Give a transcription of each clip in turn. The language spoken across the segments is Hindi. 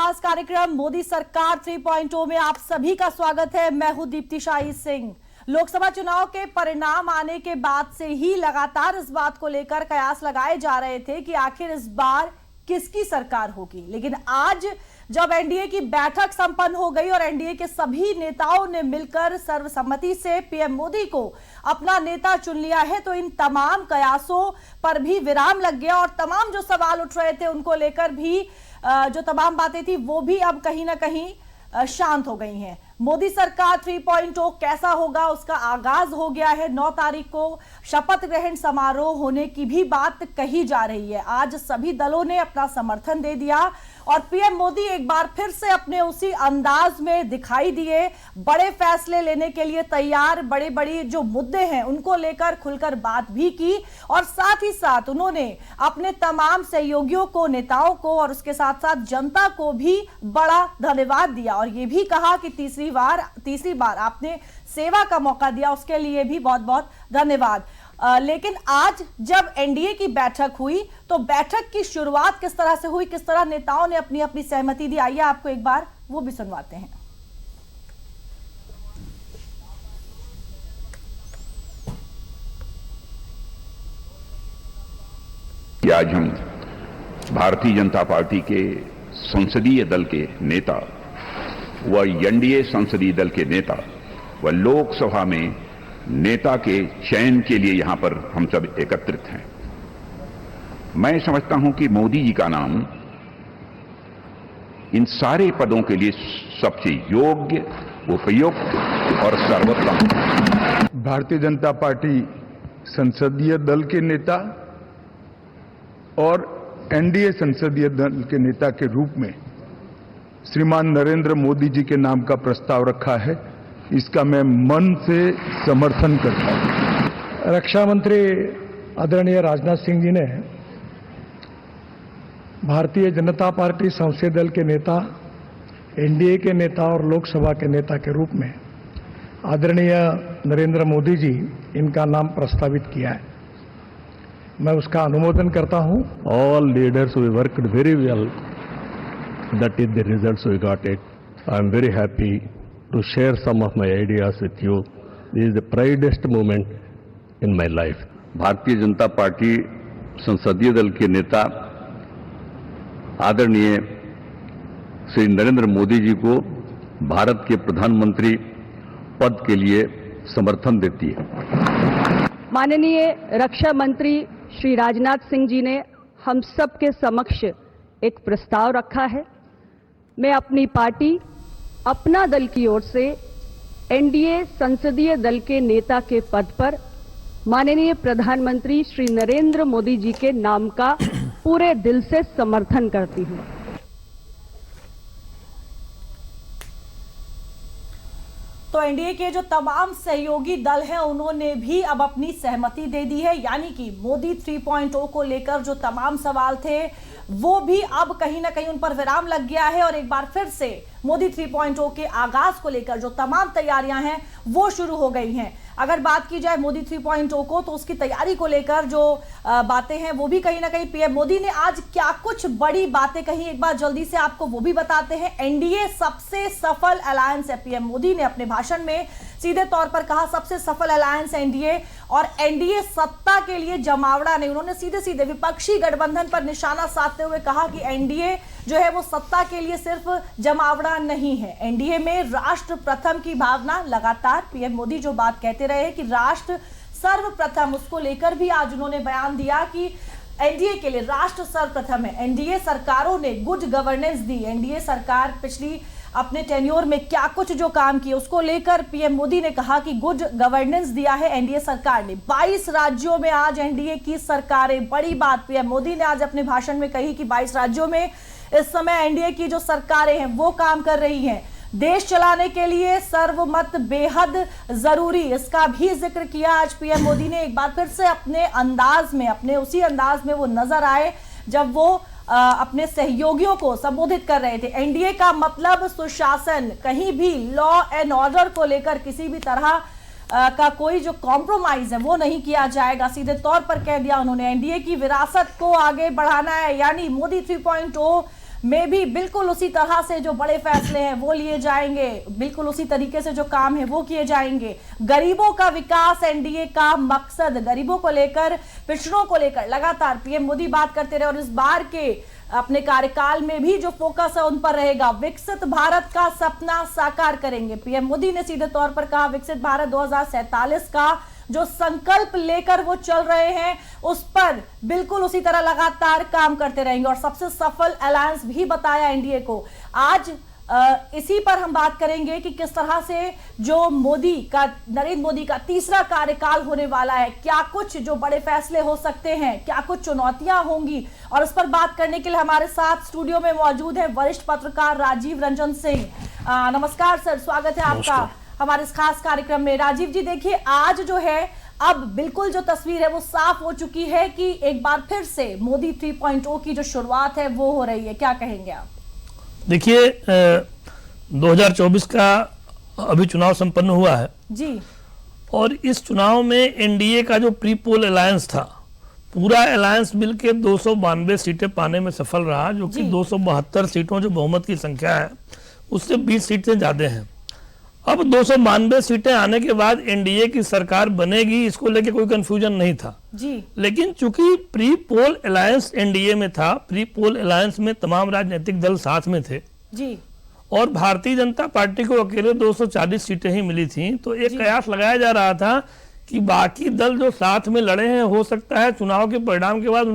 खास कार्यक्रम मोदी सरकार 3.0 में आप सभी का स्वागत है। मैं हूं दीप्ति शाही सिंह। लोकसभा चुनाव के परिणाम आने के बाद से ही लगातार इस बात को लेकर कयास लगाए जा रहे थे कि आखिर इस बार किसकी सरकार होगी। लेकिन आज जब एनडीए की बैठक संपन्न हो गई और एनडीए के सभी नेताओं ने मिलकर सर्वसम्मति से पीएम मोदी को अपना नेता चुन लिया है, तो इन तमाम कयासों पर भी विराम लग गया और तमाम जो सवाल उठ रहे थे उनको लेकर भी जो तमाम बातें थी वो भी अब कहीं ना कहीं शांत हो गई हैं। मोदी सरकार 3.0 कैसा होगा उसका आगाज हो गया है। 9 तारीख को शपथ ग्रहण समारोह होने की भी बात कही जा रही है। आज सभी दलों ने अपना समर्थन दे दिया और पीएम मोदी एक बार फिर से अपने उसी अंदाज में दिखाई दिए, बड़े फैसले लेने के लिए तैयार, बड़े बड़ी जो मुद्दे हैं उनको लेकर खुलकर बात भी की और साथ ही साथ उन्होंने अपने तमाम सहयोगियों को, नेताओं को और उसके साथ साथ जनता को भी बड़ा धन्यवाद दिया और ये भी कहा कि तीसरी बार आपने सेवा का मौका दिया, उसके लिए भी बहुत बहुत धन्यवाद। लेकिन आज जब एनडीए की बैठक हुई तो बैठक की शुरुआत किस तरह से हुई, किस तरह नेताओं ने अपनी अपनी सहमति दी, आइए आपको एक बार वो भी सुनवाते हैं। आज हम भारतीय जनता पार्टी के संसदीय दल के नेता व एनडीए संसदीय दल के नेता व लोकसभा में नेता के चयन के लिए यहां पर हम सब एकत्रित हैं। मैं समझता हूं कि मोदी जी का नाम इन सारे पदों के लिए सबसे योग्य, उपयुक्त और सर्वोत्तम। भारतीय जनता पार्टी संसदीय दल के नेता और एनडीए संसदीय दल के नेता के रूप में श्रीमान नरेंद्र मोदी जी के नाम का प्रस्ताव रखा है, इसका मैं मन से समर्थन करता हूं। रक्षा मंत्री आदरणीय राजनाथ सिंह जी ने भारतीय जनता पार्टी संसदीय दल के नेता, एनडीए के नेता और लोकसभा के नेता के रूप में आदरणीय नरेंद्र मोदी जी इनका नाम प्रस्तावित किया है। मैं उसका अनुमोदन करता हूं। All leaders we worked very well. That is the results we got it. I am very happy to share some of my ideas with you. This is the proudest moment in my life. Bharatiya Janata party संसदीय दल के नेता आदरणीय श्री नरेंद्र मोदी जी को भारत के प्रधानमंत्री पद के लिए समर्थन देती है। माननीय रक्षा मंत्री श्री राजनाथ सिंह जी ने हम सब के समक्ष एक प्रस्ताव रखा है। मैं अपनी पार्टी, अपना दल की ओर से एनडीए संसदीय दल के नेता के पद पर माननीय प्रधानमंत्री श्री नरेंद्र मोदी जी के नाम का पूरे दिल से समर्थन करती हूं। तो एनडीए के जो तमाम सहयोगी दल हैं उन्होंने भी अब अपनी सहमति दे दी है, यानी कि मोदी 3.0 को लेकर जो तमाम सवाल थे वो भी अब कहीं ना कहीं उन पर विराम लग गया है और एक बार फिर से मोदी 3.0 के आगाज को लेकर जो तमाम तैयारियां हैं वो शुरू हो गई हैं। अगर बात की जाए मोदी 3.0 को तो उसकी तैयारी को लेकर जो बातें हैं वो भी कहीं ना कहीं पीएम मोदी ने आज क्या कुछ बड़ी बातें कही, एक बार जल्दी से आपको वो भी बताते हैं। एनडीए सबसे सफल अलायंस है, पीएम मोदी ने अपने भाषण में सीधे तौर पर कहा सबसे सफल अलायंस एनडीए और एनडीए सत्ता के लिए जमावड़ा नहीं। उन्होंने सीधे सीधे विपक्षी गठबंधन पर निशाना साधते हुए कहा कि एनडीए जो है वो सत्ता के लिए सिर्फ जमावड़ा नहीं है। एनडीए में राष्ट्र प्रथम की भावना लगातार पीएम मोदी जो बात कहते रहे कि राष्ट्र सर्वप्रथम, उसको लेकर भी आज उन्होंने बयान दिया कि एनडीए के लिए राष्ट्र सर्वप्रथम है। एनडीए सरकारों ने गुड गवर्नेंस दी। एनडीए सरकार पिछली अपने टेन्योर में क्या कुछ जो काम किए उसको लेकर पीएम मोदी ने कहा कि गुड गवर्नेंस दिया है एनडीए सरकार ने। 22 राज्यों में आज एनडीए की सरकारें, बड़ी बात पीएम मोदी ने आज अपने भाषण में कही कि 22 राज्यों में इस समय एनडीए की जो सरकारें हैं वो काम कर रही हैं। देश चलाने के लिए सर्वमत बेहद जरूरी, इसका भी जिक्र किया आज पीएम मोदी ने। एक बार फिर से अपने अंदाज में, अपने उसी अंदाज में वो नजर आए जब वो अपने सहयोगियों को संबोधित कर रहे थे। एनडीए का मतलब सुशासन, कहीं भी लॉ एंड ऑर्डर को लेकर किसी भी तरह का कोई जो कॉम्प्रोमाइज है वो नहीं किया जाएगा, सीधे तौर पर कह दिया उन्होंने। एनडीए की विरासत को आगे बढ़ाना है, यानी मोदी 3.0 में भी बिल्कुल उसी तरह से जो बड़े फैसले हैं वो लिए जाएंगे, बिल्कुल उसी तरीके से जो काम है वो किए जाएंगे। गरीबों का विकास एनडीए का मकसद, गरीबों को लेकर, पिछड़ों को लेकर लगातार पीएम मोदी बात करते रहे और इस बार के अपने कार्यकाल में भी जो फोकस है उन पर रहेगा। विकसित भारत का सपना साकार करेंगे। पीएम मोदी ने सीधे तौर पर कहा विकसित भारत 2047 का जो संकल्प लेकर वो चल रहे हैं उस पर बिल्कुल उसी तरह लगातार काम करते रहेंगे और सबसे सफल अलायंस भी बताया एनडीए को। आज इसी पर हम बात करेंगे कि किस तरह से जो नरेंद्र मोदी का तीसरा कार्यकाल होने वाला है, क्या कुछ जो बड़े फैसले हो सकते हैं, क्या कुछ चुनौतियां होंगी, और इस पर बात करने के लिए हमारे साथ स्टूडियो में मौजूद है वरिष्ठ पत्रकार राजीव रंजन सिंह। नमस्कार सर, स्वागत है आपका हमारे इस खास कार्यक्रम में। राजीव जी, देखिए आज जो है अब बिल्कुल जो तस्वीर है वो साफ हो चुकी है कि एक बार फिर से मोदी 3.0 की जो शुरुआत है वो हो रही है, क्या कहेंगे आप? देखिए 2024 का अभी चुनाव संपन्न हुआ है जी, और इस चुनाव में एनडीए का जो प्री पोल अलायंस था, पूरा अलायंस मिलकर 292 सीटें पाने में सफल रहा, जो कि 272 सीटों जो बहुमत की संख्या है उससे 20 सीटें ज्यादा हैं। अब 292 सीटें आने के बाद एनडीए की सरकार बनेगी, इसको लेके कोई कंफ्यूजन नहीं था जी। लेकिन चूंकि प्री पोल अलायंस एनडीए में था, प्री पोल अलायंस में तमाम राजनीतिक दल साथ में थे जी, और भारतीय जनता पार्टी को अकेले 240 सीटें ही मिली थी, तो एक कयास लगाया जा रहा था कि बाकी दल जो साथ में लड़े हैं हो सकता है चुनाव के परिणाम के बाद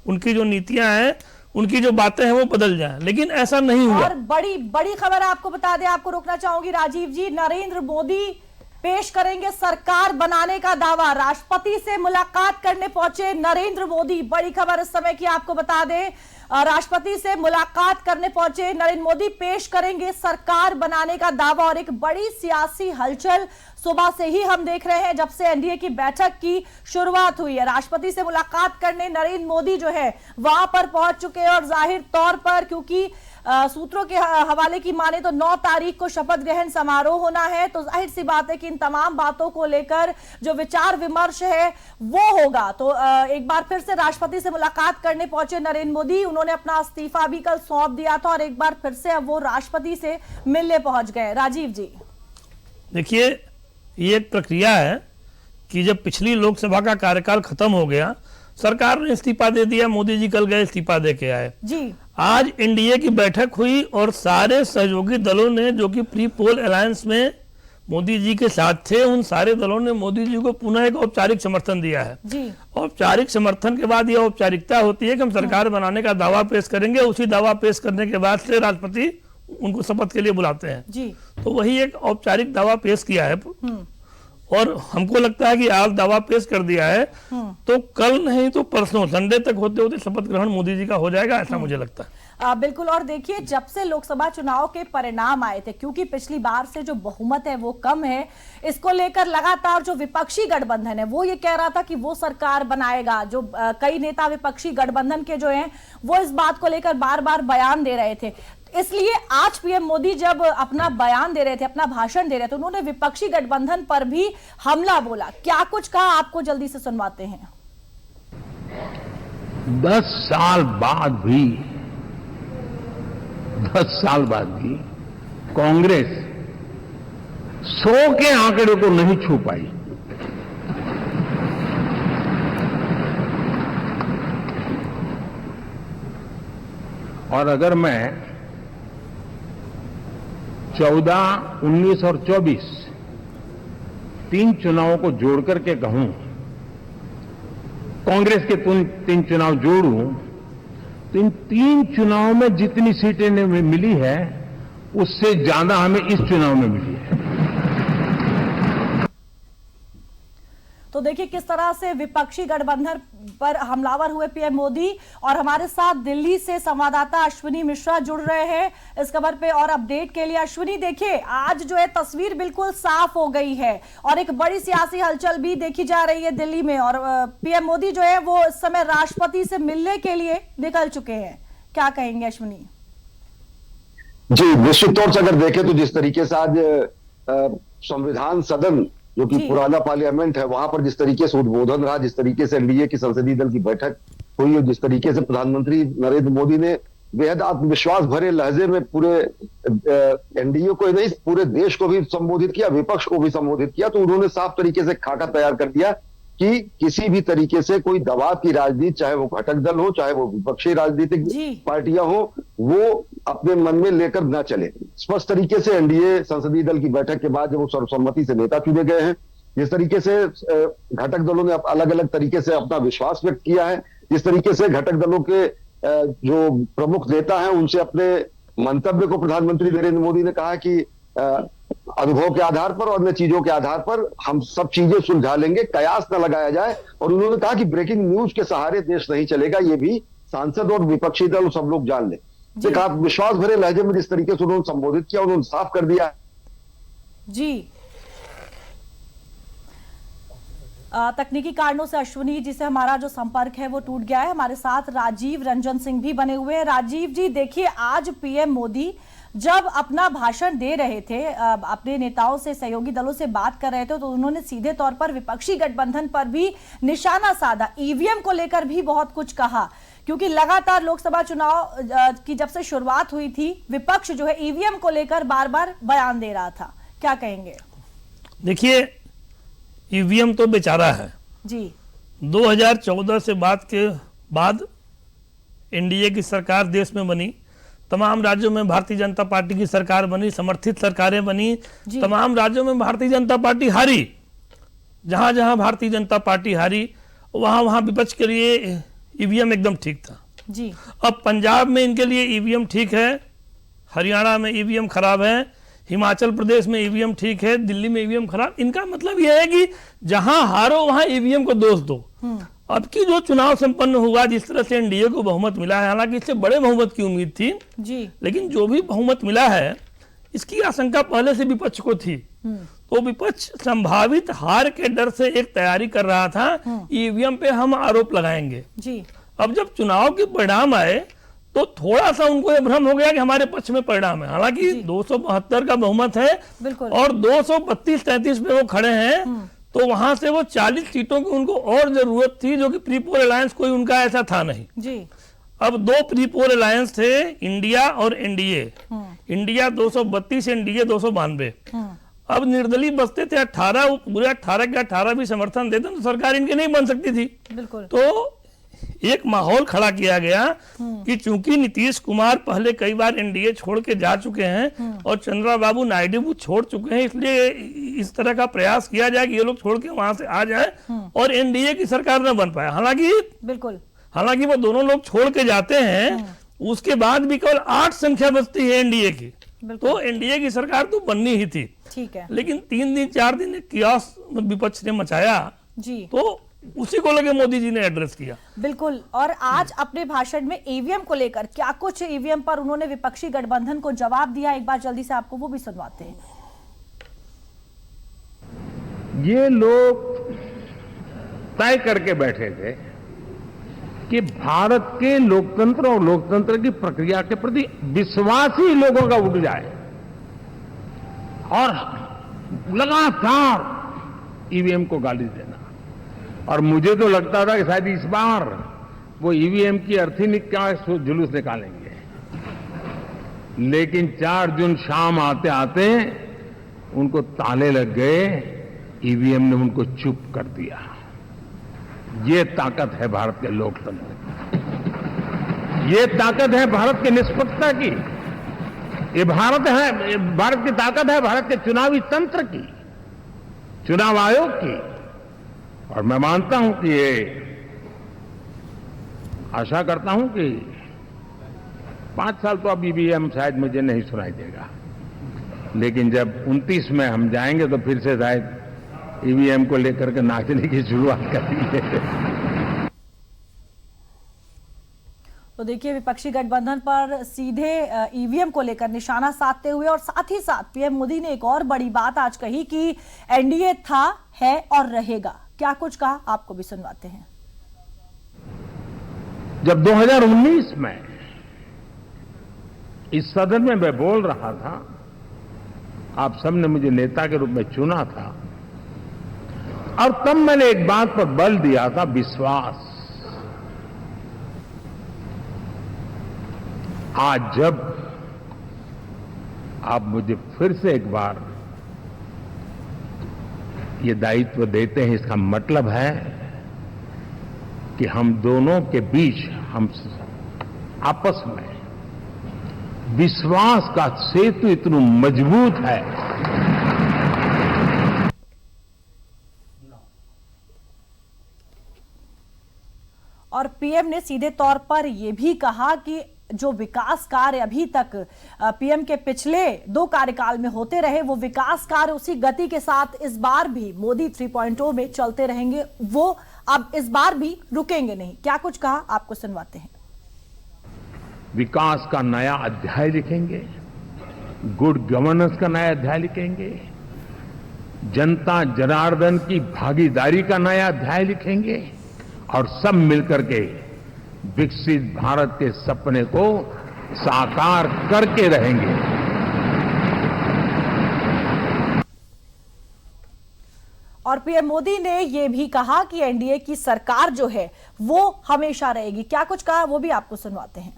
उनकी जो नीतियां हैं, उनकी जो बातें हैं वो बदल जाएं, लेकिन ऐसा नहीं हुआ। और बड़ी खबर आपको बता दें, आपको रोकना चाहूंगी राजीव जी, नरेंद्र मोदी पेश करेंगे सरकार बनाने का दावा। राष्ट्रपति से मुलाकात करने पहुंचे नरेंद्र मोदी, बड़ी खबर इस समय की आपको बता दें, राष्ट्रपति से मुलाकात करने पहुंचे नरेंद्र मोदी, पेश करेंगे सरकार बनाने का दावा। और एक बड़ी सियासी हलचल सुबह से ही हम देख रहे हैं, जब से एनडीए की बैठक की शुरुआत हुई है। राष्ट्रपति से मुलाकात करने नरेंद्र मोदी जो है वहां पर पहुंच चुके हैं और जाहिर तौर पर क्योंकि सूत्रों के हवाले की माने तो 9 तारीख को शपथ ग्रहण समारोह होना है, तो जाहिर सी बात है कि इन तमाम बातों को लेकर जो विचार विमर्श है वो होगा। तो एक बार फिर से राष्ट्रपति से मुलाकात करने पहुंचे नरेंद्र मोदी, उन्होंने अपना इस्तीफा भी कल सौंप दिया था और एक बार फिर से अब वो राष्ट्रपति से मिलने पहुंच गए। राजीव जी, देखिए ये एक प्रक्रिया है कि जब पिछली लोकसभा का कार्यकाल खत्म हो गया, सरकार ने इस्तीफा दे दिया, मोदी जी कल गए इस्तीफा दे के आए जी। आज एनडीए की बैठक हुई और सारे सहयोगी दलों ने जो कि प्री पोल अलायंस में मोदी जी के साथ थे, उन सारे दलों ने मोदी जी को पुनः एक औपचारिक समर्थन दिया है जी। औपचारिक समर्थन के बाद यह औपचारिकता होती है कि हम सरकार बनाने का दावा पेश करेंगे। उसी दावा पेश करने के बाद से राष्ट्रपति उनको शपथ के लिए बुलाते हैं जी। तो वही एक औपचारिक दावा पेश किया है और हमको लगता है कि आज दावा पेश कर दिया है तो कल नहीं तो परसों संडे तक होते होते शपथ ग्रहण मोदी जी का हो जाएगा, ऐसा मुझे लगता है। बिल्कुल। और देखिए जब से लोकसभा चुनाव के परिणाम आए थे, क्योंकि पिछली बार से जो बहुमत है वो कम है, इसको लेकर लगातार जो विपक्षी गठबंधन है वो ये कह रहा था कि वो सरकार बनाएगा। जो कई नेता विपक्षी गठबंधन के जो हैं वो इस बात को लेकर बार बार बयान दे रहे थे। इसलिए आज पीएम मोदी जब अपना बयान दे रहे थे, अपना भाषण दे रहे थे, उन्होंने विपक्षी गठबंधन पर भी हमला बोला। क्या कुछ कहा, आपको जल्दी से सुनवाते हैं। 10 साल बाद भी कांग्रेस 100 के आंकड़े को नहीं छू पाई। और अगर मैं 14, 19 और 24 3 चुनावों को जोड़ करके कहूं, कांग्रेस के 3 चुनाव जोड़ूं, तो इन 3 चुनावों में जितनी सीटें मिली है उससे ज्यादा हमें इस चुनाव में मिली है। तो देखिए किस तरह से विपक्षी गठबंधन पर हमलावर हुए पीएम मोदी। और हमारे साथ दिल्ली से संवाददाता अश्विनी मिश्रा जुड़ रहे हैं इस खबर पे और अपडेट के लिए। अश्विनी, देखिए आज जो है तस्वीर बिल्कुल साफ हो गई है और एक बड़ी सियासी हलचल भी देखी जा रही है दिल्ली में, और पीएम मोदी जो है वो इस समय राष्ट्रपति से मिलने के लिए निकल चुके हैं। क्या कहेंगे अश्विनी? जी, निश्चित तौर से अगर देखें तो जिस तरीके से आज संविधान सदन जो कि पुराना पार्लियामेंट है वहां पर जिस तरीके से उद्बोधन रहा, जिस तरीके से एनडीए की संसदीय दल की बैठक हुई और जिस तरीके से प्रधानमंत्री नरेंद्र मोदी ने बेहद आत्मविश्वास भरे लहजे में पूरे एनडीए को ही नहीं पूरे देश को भी संबोधित किया, विपक्ष को भी संबोधित किया, तो उन्होंने साफ तरीके से खाका तैयार कर दिया कि किसी भी तरीके से कोई दबाव की राजनीति, चाहे वो घटक दल हो, चाहे वो विपक्षी राजनीतिक पार्टियां हो, वो अपने मन में लेकर न चले। स्पष्ट तरीके से एनडीए संसदीय दल की बैठक के बाद जब वो सर्वसम्मति से नेता चुने गए हैं, जिस तरीके से घटक दलों ने अलग अलग तरीके से अपना विश्वास व्यक्त किया है, जिस तरीके से घटक दलों के जो प्रमुख नेता हैं उनसे अपने मंतव्य को प्रधानमंत्री नरेंद्र मोदी ने कहा कि अनुभव के आधार पर और अन्य चीजों के आधार पर हम सब चीजें सुलझा लेंगे, कयास न लगाया जाए। और उन्होंने कहा कि ब्रेकिंग न्यूज के सहारे देश नहीं चलेगा, ये भी सांसद और विपक्षी दल सब लोग जान लें। एक आत्मविश्वास भरे लहजे में जिस तरीके से उन्होंने संबोधित किया, उन्होंने साफ कर दिया। जी, तकनीकी कारणों से अश्विनी जी से हमारा जो संपर्क है वो टूट गया है। हमारे साथ राजीव रंजन सिंह भी बने हुए हैं। राजीव जी, देखिए, आज पीएम मोदी जब अपना भाषण दे रहे थे, अपने नेताओं से, सहयोगी दलों से बात कर रहे थे, तो उन्होंने सीधे तौर पर विपक्षी गठबंधन पर भी निशाना साधा, ईवीएम को लेकर भी बहुत कुछ कहा, क्योंकि लगातार लोकसभा चुनाव की जब से शुरुआत हुई थी, विपक्ष जो है ईवीएम को लेकर बार बार बयान दे रहा था। क्या कहेंगे? देखिए, ईवीएम तो बेचारा है जी। 2014 से बाद एनडीए की सरकार देश में बनी, तमाम राज्यों में भारतीय जनता पार्टी की सरकार बनी, समर्थित सरकारें बनी, तमाम राज्यों में भारतीय जनता पार्टी हारी। जहां जहां भारतीय जनता पार्टी हारी, वहां वहां विपक्ष के लिए ईवीएम एकदम ठीक था जी। अब पंजाब में इनके लिए ईवीएम ठीक है, हरियाणा में ईवीएम खराब है, हिमाचल प्रदेश में ईवीएम ठीक है, दिल्ली में ईवीएम खराब। इनका मतलब यह है कि जहां हारो वहां ईवीएम को दोष दो। अब की जो चुनाव संपन्न हुआ, जिस तरह से एनडीए को बहुमत मिला है, हालांकि इससे बड़े बहुमत की उम्मीद थी जी, लेकिन जो भी बहुमत मिला है, इसकी आशंका पहले से विपक्ष को थी। तो विपक्ष संभावित हार के डर से एक तैयारी कर रहा था, ईवीएम पे हम आरोप लगाएंगे जी। अब जब चुनाव के परिणाम आए तो थोड़ा सा उनको यह भ्रम हो गया कि हमारे पक्ष में परिणाम है। हालांकि 272 का बहुमत है और 232-33 में वो खड़े हैं, तो वहां से वो 40 सीटों की उनको और जरूरत थी, जो कि प्री पोल अलायंस कोई उनका ऐसा था नहीं जी। अब 2 प्री पोल अलायंस थे, इंडिया और एनडीए। India 232, NDA 292। अब निर्दलीय बचते थे 18, वो पूरे 18 के 18 भी समर्थन देते तो सरकार इनकी नहीं बन सकती थी। बिल्कुल। तो एक माहौल खड़ा किया गया कि चूंकि नीतीश कुमार पहले कई बार एनडीए छोड़ के जा चुके हैं और चंद्रबाबू नायडू छोड़ चुके हैं, इसलिए इस तरह का प्रयास किया जाए कि ये लोग छोड़ के वहां से आ जाए और एनडीए की सरकार न बन पाए। हालांकि वो दोनों लोग छोड़ के जाते हैं, उसके बाद भी केवल 8 संख्या बचती है एनडीए की, तो एनडीए की सरकार तो बननी ही थी। ठीक है। लेकिन 3 दिन 4 दिन कियास विपक्ष ने मचाया जी, तो उसी को लगे मोदी जी ने एड्रेस किया। बिल्कुल। और आज अपने भाषण में ईवीएम को लेकर क्या कुछ ईवीएम पर उन्होंने विपक्षी गठबंधन को जवाब दिया, एक बार जल्दी से आपको वो भी सुनवाते हैं। ये लोग तय करके बैठे थे कि भारत के लोकतंत्र और लोकतंत्र की प्रक्रिया के प्रति विश्वास ही लोगों का उठ जाए, और लगातार ईवीएम को गाली देना। और मुझे तो लगता था कि शायद इस बार वो ईवीएम की अर्थी का जुलूस निकालेंगे, लेकिन 4 जून शाम आते आते उनको ताले लग गए, ईवीएम ने उनको चुप कर दिया। ये ताकत है भारत के लोकतंत्र की, ये ताकत है भारत की निष्पक्षता की, ये भारत की ताकत है भारत के चुनावी तंत्र की, चुनाव आयोग की। और मैं मानता हूं कि ये आशा करता हूं कि 5 साल तो अब ईवीएम शायद मुझे नहीं सुनाई देगा, लेकिन जब 29 में हम जाएंगे तो फिर से शायद ईवीएम को लेकर के नाचने की शुरुआत करेंगे। तो देखिए, विपक्षी गठबंधन पर सीधे ईवीएम को लेकर निशाना साधते हुए और साथ ही साथ पीएम मोदी ने एक और बड़ी बात आज कही कि एनडीए था, है और रहेगा। क्या कुछ कहा, आपको भी सुनवाते हैं। जब 2019 में इस सदन में मैं बोल रहा था, आप सबने मुझे नेता के रूप में चुना था, और तब मैंने एक बात पर बल दिया था, विश्वास। आज जब आप मुझे फिर से एक बार ये दायित्व देते हैं, इसका मतलब है कि हम दोनों के बीच हम आपस में विश्वास का सेतु इतना मजबूत है। और पीएम ने सीधे तौर पर यह भी कहा कि जो विकास कार्य अभी तक पीएम के पिछले 2 कार्यकाल में होते रहे, वो विकास कार्य उसी गति के साथ इस बार भी मोदी 3.0 में चलते रहेंगे, वो अब इस बार भी रुकेंगे नहीं। क्या कुछ कहा, आपको सुनवाते हैं। विकास का नया अध्याय लिखेंगे, गुड गवर्नेंस का नया अध्याय लिखेंगे, जनता जनार्दन की भागीदारी का नया अध्याय लिखेंगे और सब मिलकर के विकसित भारत के सपने को साकार करके रहेंगे। और पीएम मोदी ने यह भी कहा कि एनडीए की सरकार जो है वो हमेशा रहेगी। क्या कुछ कहा, वो भी आपको सुनवाते हैं।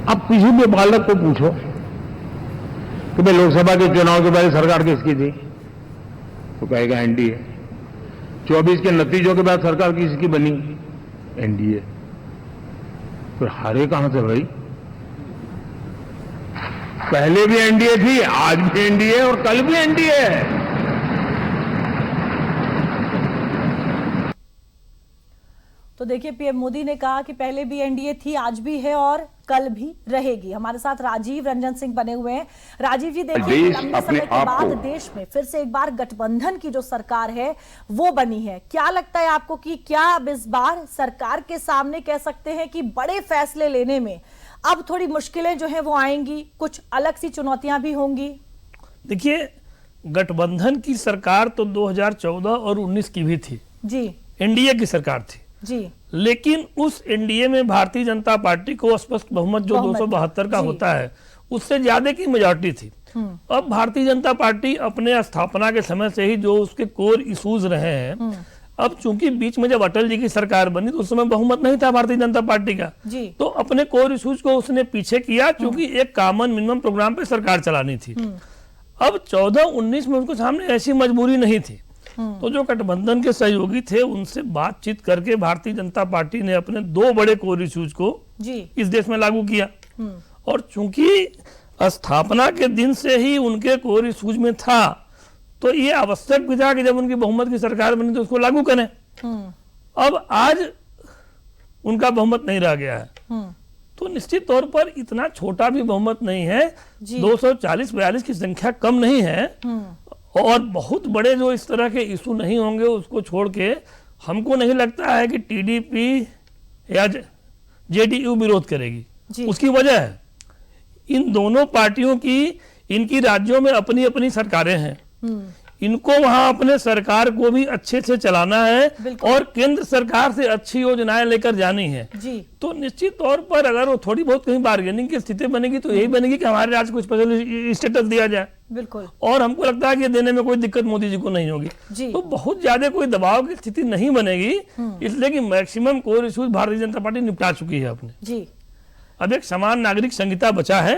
अब किसी भी बालक को पूछो कि भाई लोकसभा के चुनाव के बाद सरकार किसकी थी, तो कहेगा एनडीए। 24 के नतीजों के बाद सरकार किसकी बनी, एनडीए। फिर हारे कहां से भाई? पहले भी एनडीए थी, आज भी एनडीए और कल भी एनडीए है। तो देखिए, पीएम मोदी ने कहा कि पहले भी एनडीए थी, आज भी है और कल भी रहेगी। हमारे साथ राजीव रंजन सिंह बने हुए हैं। राजीव जी, देखिए लंबे समय के बाद देश में फिर से एक बार गठबंधन की जो सरकार है वो बनी है। क्या लगता है आपको कि क्या अब इस बार सरकार के सामने कह सकते हैं कि बड़े फैसले लेने में अब थोड़ी मुश्किलें जो है वो आएंगी, कुछ अलग सी चुनौतियां भी होंगी? देखिए, गठबंधन की सरकार तो 2014 और 19 की भी थी जी, एनडीए की सरकार थी जी, लेकिन उस एनडीए में भारतीय जनता पार्टी को स्पष्ट बहुमत जो 272 का होता है उससे ज्यादा की मेजॉरिटी थी। अब भारतीय जनता पार्टी अपने स्थापना के समय से ही जो उसके कोर इश्यूज रहे हैं, अब चूंकि बीच में जब अटल जी की सरकार बनी तो उस समय बहुमत नहीं था भारतीय जनता पार्टी का, तो अपने कोर इश्यूज को उसने पीछे किया, क्योंकि एक कॉमन मिनिमम प्रोग्राम पे सरकार चलानी थी। अब 14-19 में उनको सामने ऐसी मजबूरी नहीं थी, तो जो गठबंधन के सहयोगी थे उनसे बातचीत करके भारतीय जनता पार्टी ने अपने 2 बड़े कोर इश्यूज को इस देश में लागू किया। और चूंकि स्थापना के दिन से ही उनके कोर इश्यूज में था, तो ये आवश्यक भी था कि जब उनकी बहुमत की सरकार बनी तो उसको लागू करें। अब आज उनका बहुमत नहीं रह गया है, तो निश्चित तौर पर इतना छोटा भी बहुमत नहीं है, 240-42 की संख्या कम नहीं है, और बहुत बड़े जो इस तरह के इशू नहीं होंगे उसको छोड़ के हमको नहीं लगता है कि टीडीपी या जेडीयू विरोध करेगी। उसकी वजह है इन दोनों पार्टियों की, इनकी राज्यों में अपनी अपनी सरकारें हैं, इनको वहां अपने सरकार को भी अच्छे से चलाना है और केंद्र सरकार से अच्छी योजनाएं लेकर जानी है। तो निश्चित तौर पर अगर वो थोड़ी बहुत कहीं बार्गेनिंग की स्थिति बनेगी तो यही बनेगी कि हमारे राज्य को स्पेशल स्टेटस दिया जाए। बिल्कुल। और हमको लगता है कि देने में कोई दिक्कत मोदी जी को नहीं होगी, तो बहुत ज्यादा कोई दबाव की स्थिति नहीं बनेगी, इसलिए कि maximum core issues Bharatiya Janata party निपटा चुकी है अपने। अब एक समान नागरिक संहिता बचा है,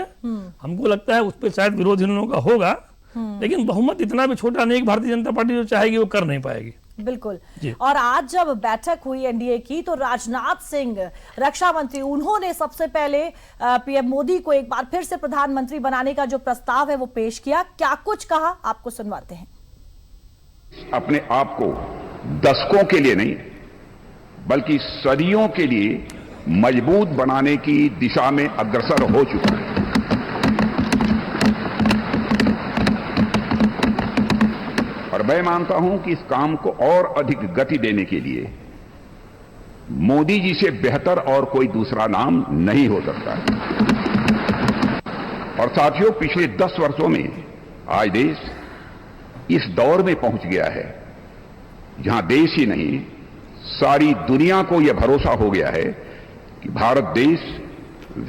हमको लगता है उस पर शायद विरोध इन लोगों का होगा, लेकिन बहुमत इतना भी छोटा नहीं कि भारतीय जनता पार्टी जो चाहेगी वो कर नहीं पाएगी। बिल्कुल। और आज जब बैठक हुई एनडीए की तो राजनाथ सिंह रक्षा मंत्री, उन्होंने सबसे पहले पीएम मोदी को एक बार फिर से प्रधानमंत्री बनाने का जो प्रस्ताव है वो पेश किया। क्या कुछ कहा, आपको सुनवाते हैं। अपने आप को दशकों के लिए नहीं बल्कि सदियों के लिए मजबूत बनाने की दिशा में अग्रसर हो चुका है। और मैं मानता हूं कि इस काम को और अधिक गति देने के लिए मोदी जी से बेहतर और कोई दूसरा नाम नहीं हो सकता है। और साथियों, पिछले 10 वर्षों में आज देश इस दौर में पहुंच गया है जहां देश ही नहीं सारी दुनिया को यह भरोसा हो गया है कि भारत देश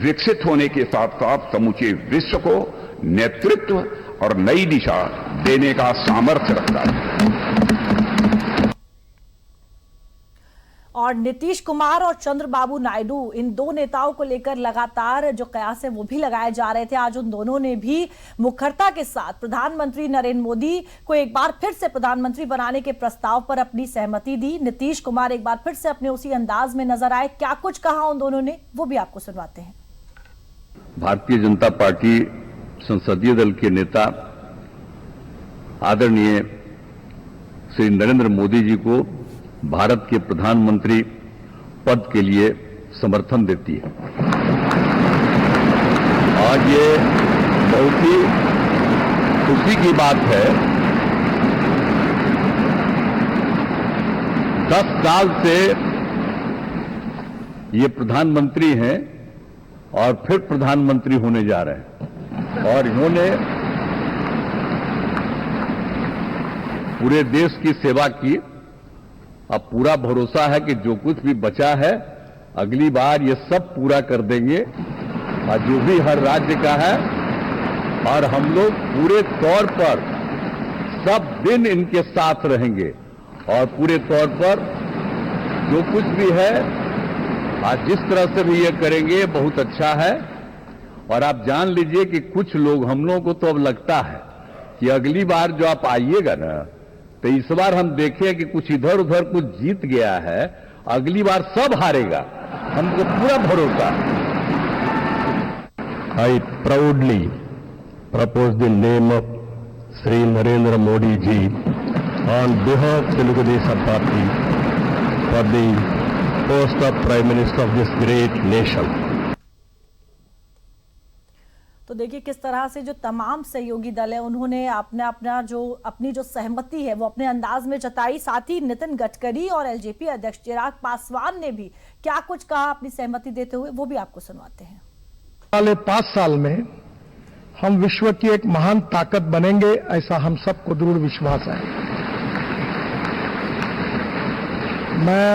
विकसित होने के साथ साथ समूचे विश्व को नेतृत्व और नई दिशा देने का सामर्थ्य रखता है। और नीतीश कुमार और चंद्रबाबू नायडू, इन दो नेताओं को लेकर लगातार जो कयास है वो भी लगाए जा रहे थे। आज उन दोनों ने भी मुखरता के साथ प्रधानमंत्री नरेंद्र मोदी को एक बार फिर से प्रधानमंत्री बनाने के प्रस्ताव पर अपनी सहमति दी। नीतीश कुमार एक बार फिर से अपने उसी अंदाज में नजर आए। क्या कुछ कहा उन दोनों ने, वो भी आपको सुनवाते हैं। भारतीय जनता पार्टी संसदीय दल के नेता आदरणीय श्री नरेंद्र मोदी जी को भारत के प्रधानमंत्री पद के लिए समर्थन देती है। आज ये बहुत ही खुशी की बात है। 10 साल से ये प्रधानमंत्री हैं और फिर प्रधानमंत्री होने जा रहे हैं और इन्होंने पूरे देश की सेवा की। अब पूरा भरोसा है कि जो कुछ भी बचा है अगली बार ये सब पूरा कर देंगे और जो भी हर राज्य का है, और हम लोग पूरे तौर पर सब दिन इनके साथ रहेंगे और पूरे तौर पर जो कुछ भी है आज जिस तरह से भी ये करेंगे बहुत अच्छा है। और आप जान लीजिए कि कुछ लोग, हम लोगों को तो अब लगता है कि अगली बार जो आप आइएगा ना, तो इस बार हम देखें कि कुछ इधर उधर कुछ जीत गया है, अगली बार सब हारेगा, हमको पूरा भरोसा। I proudly propose the name of Sri Narendra Modi ji on behalf of Telugu Desam Party for the post of Prime Minister of this great nation. तो देखिए किस तरह से जो तमाम सहयोगी दल है उन्होंने अपनी जो सहमति है वो अपने अंदाज में जताई। साथ ही नितिन गडकरी और एलजेपी अध्यक्ष चिराग पासवान ने भी क्या कुछ कहा अपनी सहमति देते हुए, वो भी आपको सुनवाते हैं। अगले 5 साल में हम विश्व की एक महान ताकत बनेंगे, ऐसा हम सबको दृढ़ विश्वास है। मैं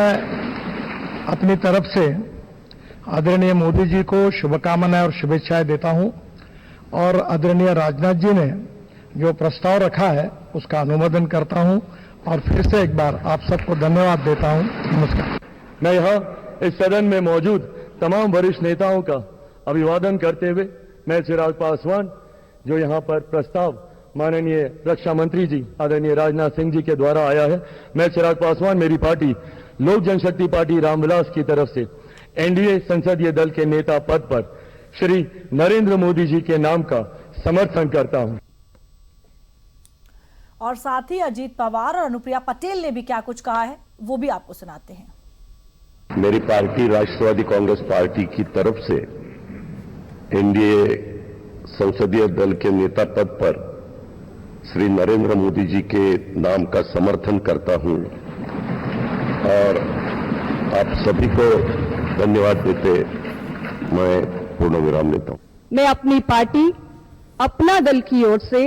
अपनी तरफ से आदरणीय मोदी जी को शुभकामनाएं और शुभेच्छाएं देता हूं और आदरणीय राजनाथ जी ने जो प्रस्ताव रखा है उसका अनुमोदन करता हूं और फिर से एक बार आप सबको धन्यवाद देता हूं। नमस्कार। मैं यहाँ इस सदन में मौजूद तमाम वरिष्ठ नेताओं का अभिवादन करते हुए मैं चिराग पासवान, जो यहाँ पर प्रस्ताव माननीय रक्षा मंत्री जी आदरणीय राजनाथ सिंह जी के द्वारा आया है, मैं चिराग पासवान मेरी पार्टी लोक जनशक्ति पार्टी रामविलास की तरफ से एनडीए संसदीय दल के नेता पद पर श्री नरेंद्र मोदी जी के नाम का समर्थन करता हूं। और साथ ही अजीत पवार और अनुप्रिया पटेल ने भी क्या कुछ कहा है वो भी आपको सुनाते हैं। मेरी पार्टी राष्ट्रवादी कांग्रेस पार्टी की तरफ से एनडीए संसदीय दल के नेता पद पर श्री नरेंद्र मोदी जी के नाम का समर्थन करता हूं और आप सभी को धन्यवाद देते मैं पूर्ण विराम लेता हूं। मैं अपनी पार्टी अपना दल की ओर से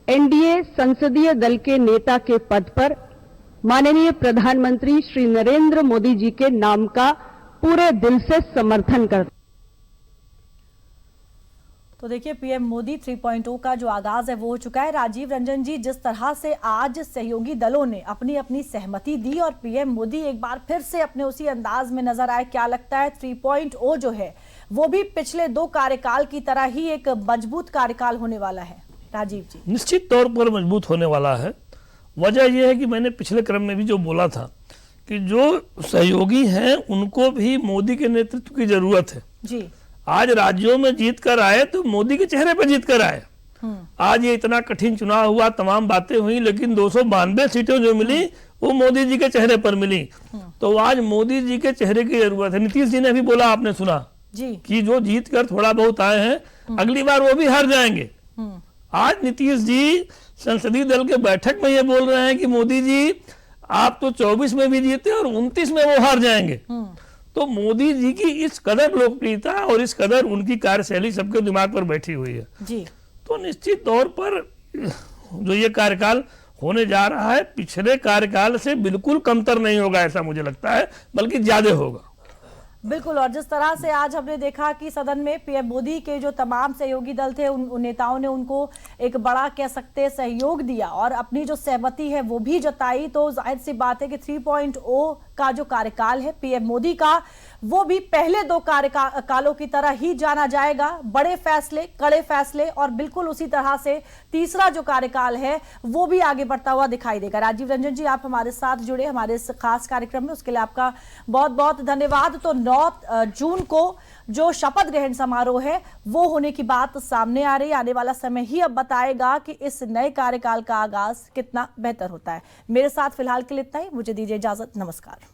एनडीए संसदीय दल के नेता के पद पर माननीय प्रधानमंत्री श्री नरेंद्र मोदी जी के नाम का पूरे दिल से समर्थन करता। तो देखिए पीएम मोदी 3.0 का जो आगाज है वो हो चुका है। राजीव रंजन जी, जिस तरह से आज सहयोगी दलों ने अपनी अपनी सहमति दी और पीएम मोदी एक बार फिर से अपने उसी अंदाज में नजर आए, क्या लगता है 3.0 जो है वो भी पिछले 2 कार्यकाल की तरह ही एक मजबूत कार्यकाल होने वाला है? राजीव जी। निश्चित तौर पर मजबूत होने वाला है। वजह यह है कि मैंने पिछले क्रम में भी जो बोला था कि जो सहयोगी हैं उनको भी मोदी के नेतृत्व की जरूरत है जी। आज राज्यों में जीत कर आए तो मोदी के चेहरे पर जीत कर आए। आज ये इतना कठिन चुनाव हुआ, तमाम बातें हुई, लेकिन 292 सीटें जो मिली वो मोदी जी के चेहरे पर मिली। तो आज मोदी जी के चेहरे की जरूरत है। नीतीश जी ने भी बोला, आपने सुना जी, कि जो जीत कर थोड़ा बहुत आए हैं अगली बार वो भी हार जाएंगे। आज नीतीश जी संसदीय दल के बैठक में ये बोल रहे हैं कि मोदी जी आप तो 24 में भी जीते और 29 में वो हार जाएंगे। तो मोदी जी की इस कदर लोकप्रियता और इस कदर उनकी कार्यशैली सबके दिमाग पर बैठी हुई है जी। तो निश्चित तौर पर जो ये कार्यकाल होने जा रहा है पिछले कार्यकाल से बिल्कुल कमतर नहीं होगा, ऐसा मुझे लगता है, बल्कि ज्यादा होगा। बिल्कुल, और जिस तरह से आज हमने देखा कि सदन में पीएम मोदी के जो तमाम सहयोगी दल थे उन नेताओं ने उनको एक बड़ा कह सकते सहयोग दिया और अपनी जो सहमति है वो भी जताई, तो जाहिर सी बात है कि 3.0 का जो कार्यकाल है पीएम मोदी का, वो भी पहले 2 कार्यकालों की तरह ही जाना जाएगा। बड़े फैसले, कड़े फैसले और बिल्कुल उसी तरह से तीसरा जो कार्यकाल है वो भी आगे बढ़ता हुआ दिखाई देगा। राजीव रंजन जी, आप हमारे साथ जुड़े हमारे इस खास कार्यक्रम में, उसके लिए आपका बहुत बहुत धन्यवाद। तो 9 जून को जो शपथ ग्रहण समारोह है वो होने की बात सामने आ रही है। आने वाला समय ही अब बताएगा कि इस नए कार्यकाल का आगाज कितना बेहतर होता है। मेरे साथ फिलहाल के लिए इतना ही, मुझे दीजिए इजाजत, नमस्कार।